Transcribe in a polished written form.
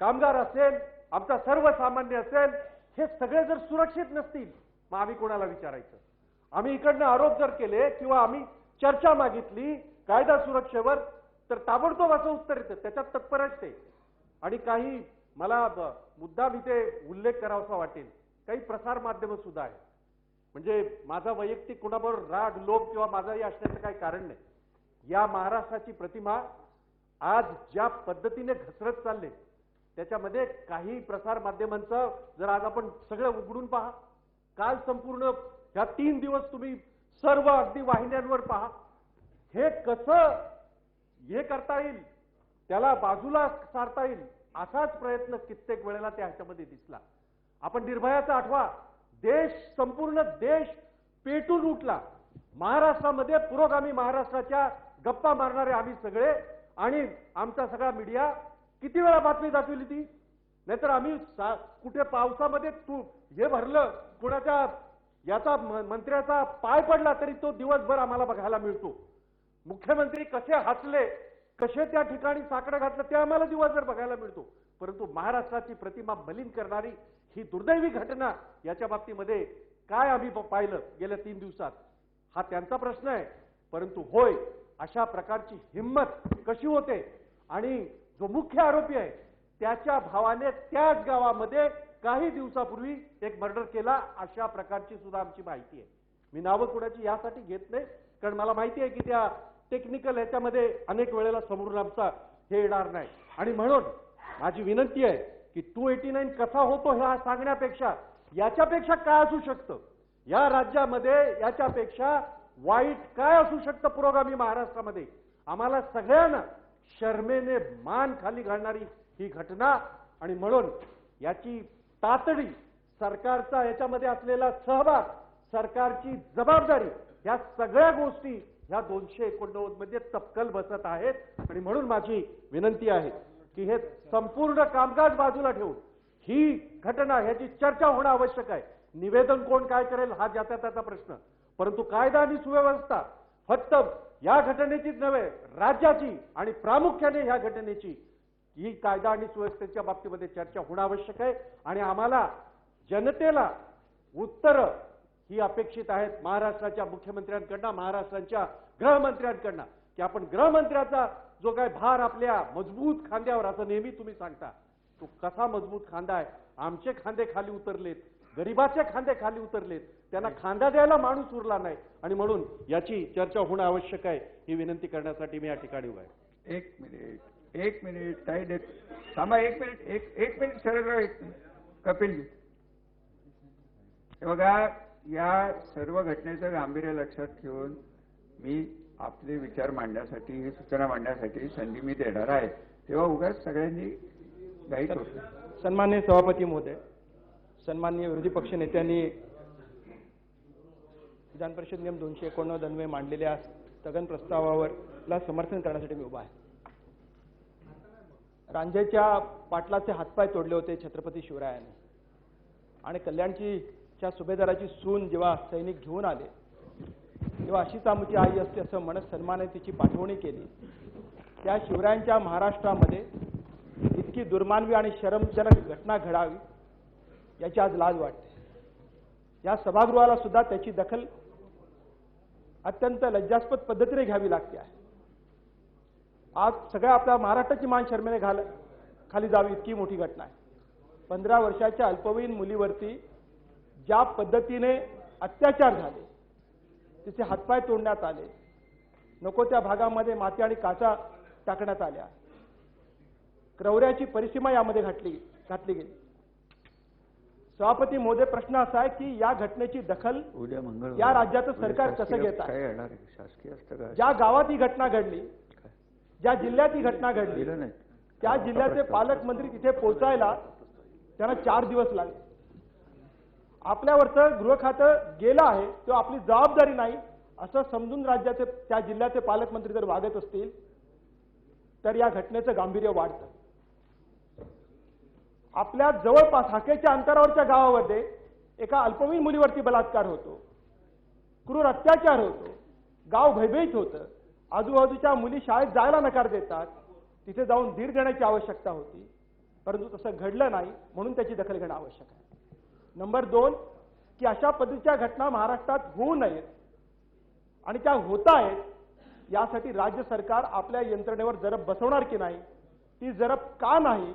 कामगार असेल, आमचा सर्वसामान्य असेल, हे सगळे जर सुरक्षित नसतील मग आम्ही कोणाला विचारायचं? आम्ही इकडनं आरोप जर केले किंवा आम्ही चर्चा मागितली कायदा सुरक्षेवर तर ताबडतोब असं उत्तर येतं, त्याच्यात तत्पर असते. आणि काही मला मुद्दाम इथे उल्लेख करावासा वाटेल, काही प्रसार माध्यमं सुद्धा आहेत. म्हणजे माझा वैयक्तिक कुणाबरोबर राग लोभ किंवा माझाही असण्याचं काही कारण नाही. या महाराष्ट्राची प्रतिमा आज ज्या पद्धतीने घसरत चालले त्याच्यामध्ये काही प्रसार माध्यमांचं जर आज आपण सगळं उघडून पहा, काल संपूर्ण ह्या 3 दिवस तुम्ही सर्व अगदी वाहिन्यांवर पहा, हे कसं हे करता येईल, त्याला बाजूला सारता येईल असाच प्रयत्न कित्येक वेळेला त्या ह्याच्यामध्ये दिसला. आपण निर्भयाचा आठवा, देश संपूर्ण देश पेटून उठला. महाराष्ट्रामध्ये पुरोगामी महाराष्ट्राच्या गप्पा मारणारे आम्ही सगळे आणि आमचा सगळा मीडिया किती वेळा बातमी दाखवली ती, नाहीतर आम्ही कुठे पावसामध्ये तू हे भरलं, कुणाच्या याचा मंत्र्याचा पाय पडला तरी तो दिवसभर आम्हाला बघायला मिळतो. मुख्यमंत्री कसे हसले, कसे त्या ठिकाणी साकडं घातलं ते आम्हाला दिवसभर बघायला मिळतो. परंतु महाराष्ट्राची प्रतिमा मलिन करणारी ही दुर्दैवी घटना याच्या बाबतीमध्ये काय आम्ही पाहिलं गेल्या 3 दिवसात हा त्यांचा प्रश्न आहे. परंतु होय, अशा प्रकारची हिम्मत कशी होते आणि जो मुख्य आरोपी आहे त्याच्या भावाने त्याच गावामध्ये काही दिवसापूर्वी एक मर्डर केला, अशा प्रकारची सुद्धा आमची माहिती आहे. मी नावं कुणाची यासाठी घेत नाही कारण मला माहिती आहे की त्या टेक्निकल ह्याच्यामध्ये अनेक वेळेला समोरून आमचा हे येणार नाही. आणि म्हणून माझी विनंती आहे की 289 कसा होतो हे सांगण्यापेक्षा याच्यापेक्षा काय असू शकतं, या राज्यामध्ये याच्यापेक्षा वाईट काय असू शकतं पुरोगामी महाराष्ट्रामध्ये, आम्हाला सगळ्यांना शर्मेने मान खाली घालणारी ही घटना. आणि म्हणून याची तातडी, सरकारचा याच्यामध्ये असलेला सहभाग, सरकारची जबाबदारी, या सगळ्या गोष्टी ह्या 289 मध्ये तपकल बसत आहेत. आणि म्हणून माझी विनंती आहे की हे संपूर्ण कामकाज बाजूला ठेवून ही घटना ह्याची चर्चा होणं आवश्यक आहे. निवेदन कोण काय करेल हा ज्याचा त्याचा प्रश्न, परंतु कायदा आणि सुव्यवस्था फक्त या घटनेचीच नव्हे, राज्याची आणि प्रामुख्याने ह्या घटनेची ही कायदा आणि सुव्यवस्थेच्या बाबतीमध्ये चर्चा होणं आवश्यक आहे. आणि आम्हाला जनतेला उत्तरं ही अपेक्षित आहेत महाराष्ट्राच्या मुख्यमंत्र्यांकडनं, महाराष्ट्राच्या गृहमंत्र्यांकडनं, की आपण गृहमंत्र्याचा जो काय भार आपल्या मजबूत खांद्यावर, असं नेहमी तुम्ही सांगता, तो कसा मजबूत खांदा आहे? आमचे खांदे खाली उतरलेत, गरिबाचे खांदे खाली उतरलेत, त्यांना खांदा द्यायला माणूस उरला नाही. आणि म्हणून याची चर्चा होणं आवश्यक आहे ही विनंती करण्यासाठी मी या ठिकाणी उभा आहे. एक मिनिट काय देत थांबा, एक मिनिट सरळ कपिलजी. हे बघा, या सर्व घटनेचं गांभीर्य लक्षात ठेवून मी आपले विचार मांडण्यासाठी, ही सूचना मांडण्यासाठी संधी मी देणार आहे, तेव्हा उगाच सगळ्यांनी घाई करू. सन्माननीय सभापती महोदय, सन्माननीय विरोधी पक्ष नेत्यांनी विधान परिषद नियम 289 अन्वये मांडलेल्या स्थगन प्रस्तावावरला समर्थन करण्यासाठी मी उभा आहे. रांझेच्या पाटलाचे हातपाय तोडले होते छत्रपती शिवरायांनी, आणि कल्याणच्या सुभेदाराची सून जेव्हा सैनिक घेऊन आले तेव्हा अशीच आमची आई असते असं म्हणत सन्मानाने तिची पाठवणी केली. त्या शिवरायांच्या महाराष्ट्रामध्ये इतकी दुर्मानवी आणि शरमजनक घटना घडावी याची आज लाज वाटते. या सभागृहाला सुद्धा त्याची दखल अत्यंत लज्जास्पद पद्धतीने घ्यावी लागते आहे. आज सगळ्या आपल्या महाराष्ट्राची मान शर्मेने खाली जावी इतकी मोठी घटना आहे. 15 वर्षाच्या अल्पवयीन मुलीवरती ज्या पद्धतीने अत्याचार झाले, तिचे हातपाय तोडण्यात आले, नको त्या भागामध्ये माती आणि काचा टाकण्यात आल्या, क्रौर्याची परिसीमा यामध्ये घातली गेली. सभापती महोदय, प्रश्न असा आहे की या घटनेची दखल या राज्याचं सरकार कसं घेत आहे? ज्या गावात ही घटना घडली, ज्या जिल्ह्यात ही घटना घडली, त्या जिल्ह्याचे पालकमंत्री तिथे पोहोचायला त्यांना 4 दिवस लागले. आपल्यावरचं गृह खातं गेलं आहे, तो आपली जबाबदारी नाही असं समजून राज्याचे त्या जिल्ह्याचे पालकमंत्री जर वागत असतील तर या घटनेचं गांभीर्य वाढतं. आपल्या जवळपास हाकेच्या अंतरावरच्या गावामध्ये एका अल्पवयीन मुलीवरती बलात्कार होतो, क्रूर अत्याचार होतो, गाव भयभीत होतं, आजूबाजूच्या मुली शाळेत जायला नकार देतात, तिथे जाऊन धीर देण्याची आवश्यकता होती. परंतु तसं घडलं नाही, म्हणून त्याची दखल घेणं आवश्यक आहे. नंबर 2, की अशा पद्धतीच्या घटना महाराष्ट्रात होऊ नयेत आणि त्या होत आहेत, यासाठी राज्य सरकार आपल्या यंत्रणेवर जरब बसवणार की नाही, ती जरब का नाही